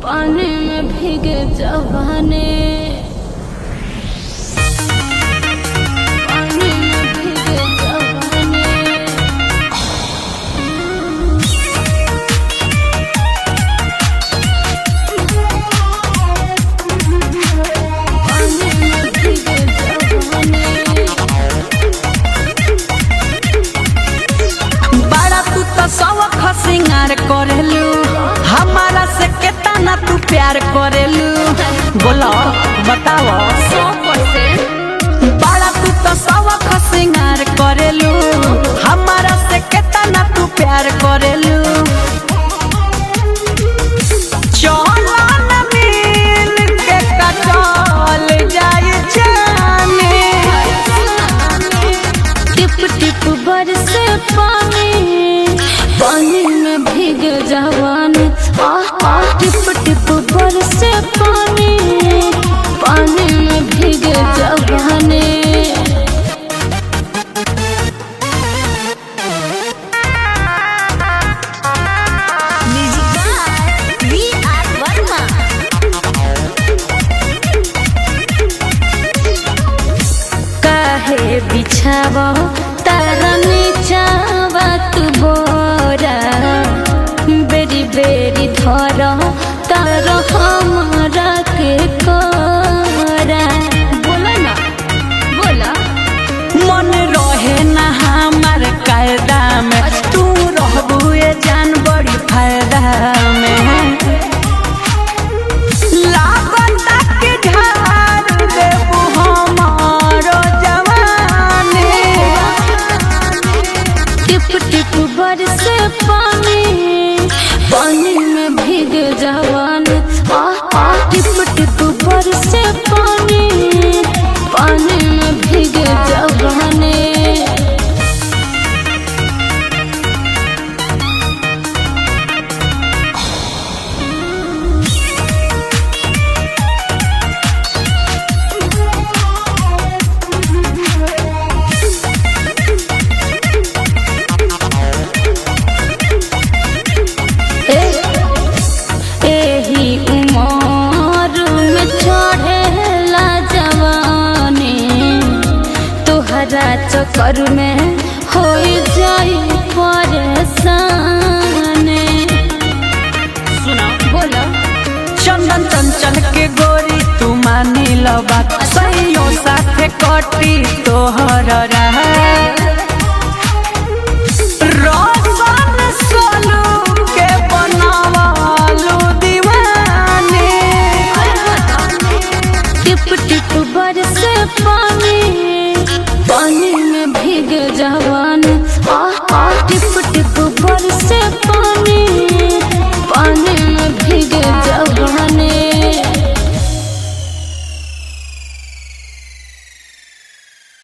पानी में भीगे जवानी, पानी में भीगे जवानी। पानी में भीगे जवानी। बड़ा तू तो शौक सिंगार करेलू, हमारा से केतना तू प्यार करेलू, बोलो बताओ। 100% बड़ा तू तो शौक सिंगार करेलू, हमारा से केतना तू प्यार करेलू। चलो न मिल के कटल जाए जाने, टिप टिप बरसे पानी, पानी में भीग जवानी। टिप टिप बरसे पानी, पानी में भीग जवानी। काहे बिछावा तारा नीचावा तू बोरा, बेरी बेरी धरा तारा हमारा के कोरा। बोला ना बोला। मन रहे ना हमार कायदा में, तू रहबू ये जान बड़ी फायदा में। लागता के ढार देबू हमारो जवानी। टिप टिप बरसे पानी, पानी में भीग जवानी। टिप टिप बरसे पानी, पानी में भीग जवानी। एही उमर में चढ़ेला जवानी, तोहरा चक्कर में हो जाई परेशानी। सुना बोला। चंदन चंचल के गोरी तू मानी लो बात, सहियों साथे कटी तोहर राह। रोशन सोनू के बनावालू दीवानी। टिप टिप बरसे पानी, पानी में भीग जवानी।